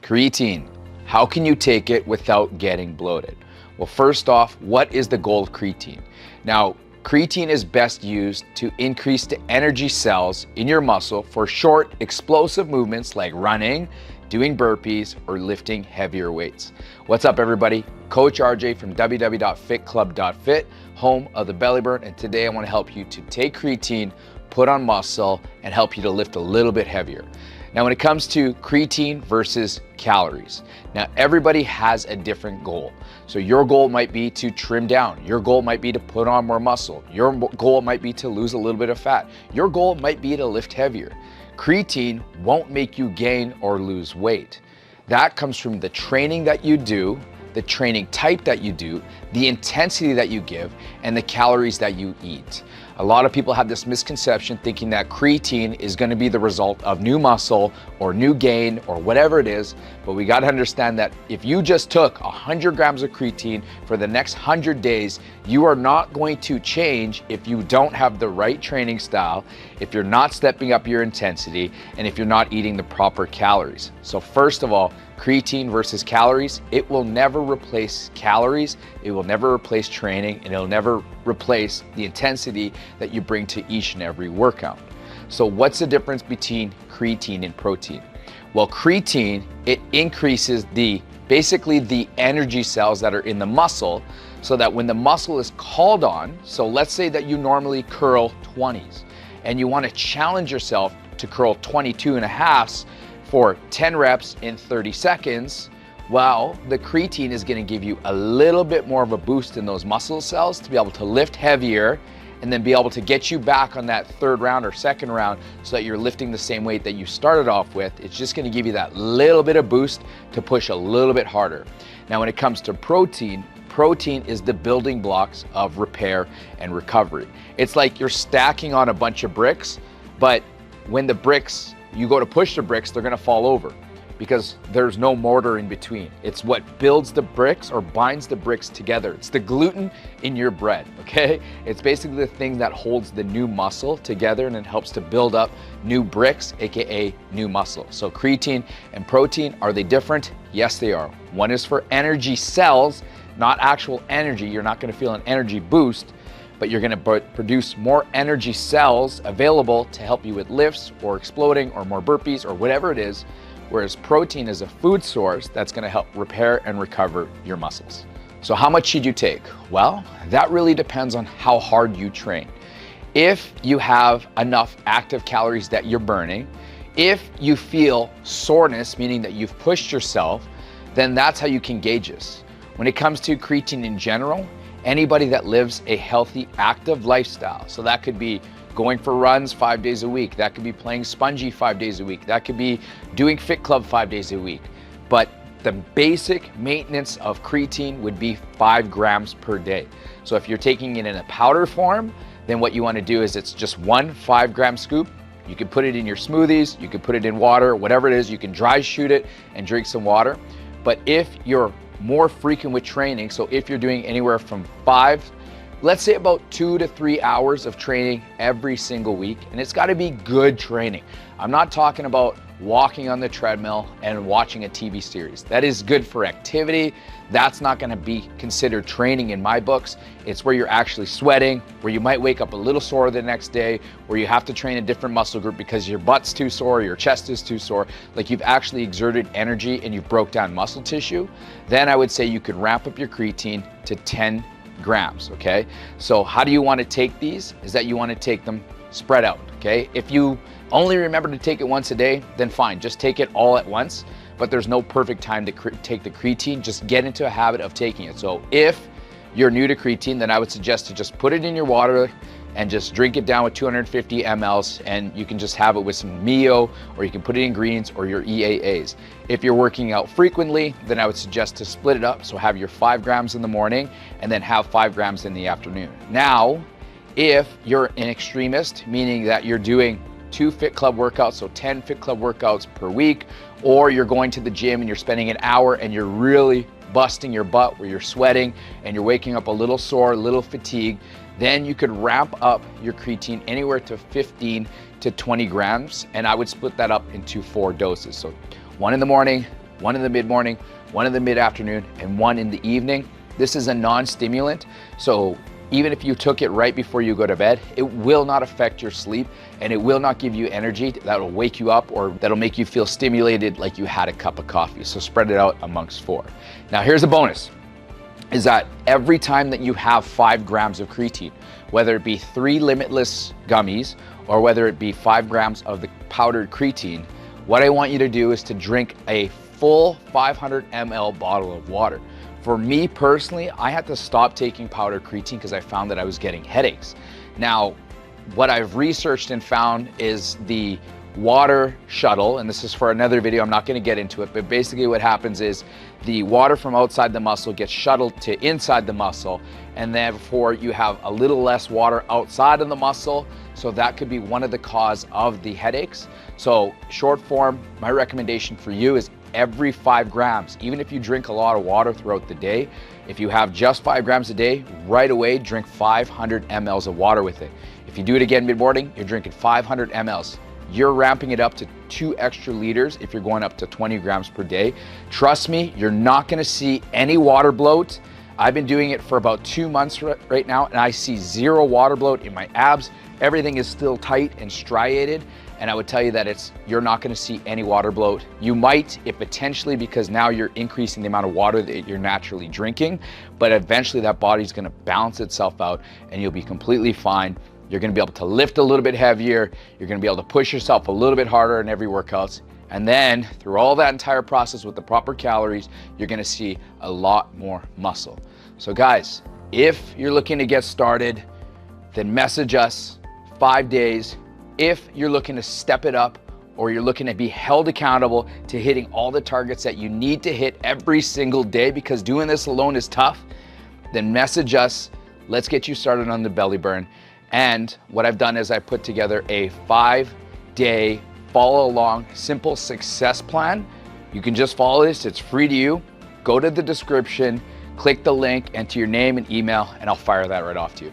Creatine. How can you take it without getting bloated? Well, first off, what is the goal of creatine? Now, creatine is best used to increase the energy cells in your muscle for short, explosive movements like running, doing burpees, or lifting heavier weights. What's up, everybody? Coach RJ from www.fitclub.fit, home of the belly burn, and today I want to help you to take creatine, put on muscle, and help you to lift a little bit heavier. Now, when it comes to creatine versus calories, now everybody has a different goal. So your goal might be to trim down. Your goal might be to put on more muscle. Your goal might be to lose a little bit of fat. Your goal might be to lift heavier. Creatine won't make you gain or lose weight. That comes from the training that you do, the training type that you do, the intensity that you give, and the calories that you eat. A lot of people have this misconception thinking that creatine is going to be the result of new muscle or new gain or whatever it is, but we got to understand that if you just took 100 grams of creatine for the next 100 days, you are not going to change if you don't have the right training style, if you're not stepping up your intensity, and if you're not eating the proper calories. So first of all, creatine versus calories, it will never replace calories, it will never replace training, and it'll never replace the intensity that you bring to each and every workout. So what's the difference between creatine and protein? Well, creatine, it increases basically the energy cells that are in the muscle, so that when the muscle is called on, so let's say that you normally curl 20s and you want to challenge yourself to curl 22 and a halves for 10 reps in 30 seconds, well, the creatine is going to give you a little bit more of a boost in those muscle cells to be able to lift heavier and then be able to get you back on that third round or second round so that you're lifting the same weight that you started off with. It's just going to give you that little bit of boost to push a little bit harder. Now, when it comes to protein, protein is the building blocks of repair and recovery. It's like you're stacking on a bunch of bricks, but when you go to push the bricks, they're gonna fall over because there's no mortar in between. It's what builds the bricks or binds the bricks together. It's the gluten in your bread, okay? It's basically the thing that holds the new muscle together and it helps to build up new bricks, AKA new muscle. So creatine and protein, are they different? Yes, they are. One is for energy cells, not actual energy. You're not gonna feel an energy boost, but you're gonna produce more energy cells available to help you with lifts or exploding or more burpees or whatever it is, whereas protein is a food source that's gonna help repair and recover your muscles. So how much should you take? Well, that really depends on how hard you train. If you have enough active calories that you're burning, if you feel soreness, meaning that you've pushed yourself, then that's how you can gauge this. When it comes to creatine in general, anybody that lives a healthy, active lifestyle, so that could be going for runs 5 days a week, that could be playing spongy 5 days a week, that could be doing Fit Club 5 days a week. But the basic maintenance of creatine would be 5 grams per day. So if you're taking it in a powder form, then what you want to do is it's just one 5-gram scoop. You can put it in your smoothies, you can put it in water, whatever it is, you can dry shoot it and drink some water. But if you're more frequent with training, so if you're doing anywhere from 5, let's say about 2 to 3 hours of training every single week, and it's got to be good training. I'm not talking about walking on the treadmill and watching a TV series. That is good for activity. That's not going to be considered training in my books. It's where you're actually sweating, where you might wake up a little sore the next day, where you have to train a different muscle group because your butt's too sore, your chest is too sore, like you've actually exerted energy and you've broke down muscle tissue. Then I would say you could ramp up your creatine to 10 grams, okay? So how do you want to take these? Is that you want to take them spread out, okay? If you only remember to take it once a day, then fine, just take it all at once, but there's no perfect time to take the creatine. Just get into a habit of taking it. So if you're new to creatine, then I would suggest to just put it in your water and just drink it down with 250 mLs, and you can just have it with some Mio, or you can put it in greens or your EAAs. If you're working out frequently, then I would suggest to split it up. So have your 5 grams in the morning and then have 5 grams in the afternoon. Now, if you're an extremist, meaning that you're doing 2 Fit Club workouts, so 10 Fit Club workouts per week, or you're going to the gym and you're spending an hour and you're really busting your butt where you're sweating and you're waking up a little sore, a little fatigued, then you could ramp up your creatine anywhere to 15 to 20 grams, and I would split that up into 4 doses. So 1 in the morning, one in the mid-morning, one in the mid-afternoon, and one in the evening. This is a non-stimulant, so even if you took it right before you go to bed, it will not affect your sleep and it will not give you energy that will wake you up or that'll make you feel stimulated like you had a cup of coffee. So spread it out amongst 4. Now here's a bonus, is that every time that you have 5 grams of creatine, whether it be 3 limitless gummies or whether it be 5 grams of the powdered creatine, what I want you to do is to drink a full 500 ml bottle of water. For me personally, I had to stop taking powdered creatine because I found that I was getting headaches. Now, what I've researched and found is the water shuttle, and this is for another video, I'm not going to get into it, but basically what happens is the water from outside the muscle gets shuttled to inside the muscle, and therefore you have a little less water outside of the muscle, so that could be one of the cause of the headaches. So short form, my recommendation for you is every 5 grams, even if you drink a lot of water throughout the day, if you have just 5 grams a day, right away drink 500 mLs of water with it. If you do it again mid-morning, you're drinking 500 mLs. You're ramping it up to 2 extra liters if you're going up to 20 grams per day. Trust me, you're not gonna see any water bloat. I've been doing it for about 2 months right now, and I see 0 water bloat in my abs. Everything is still tight and striated, and I would tell you that you're not gonna see any water bloat. You might, if potentially, because now you're increasing the amount of water that you're naturally drinking, but eventually that body's gonna balance itself out and you'll be completely fine. You're gonna be able to lift a little bit heavier, you're gonna be able to push yourself a little bit harder in every workout, and then through all that entire process with the proper calories, you're gonna see a lot more muscle. So guys, if you're looking to get started, then message us 5 days. If you're looking to step it up or you're looking to be held accountable to hitting all the targets that you need to hit every single day, because doing this alone is tough, then message us. Let's get you started on the belly burn. And what I've done is I put together a 5-day follow along simple success plan. You can just follow this, it's free to you. Go to the description, click the link, enter your name and email, and I'll fire that right off to you.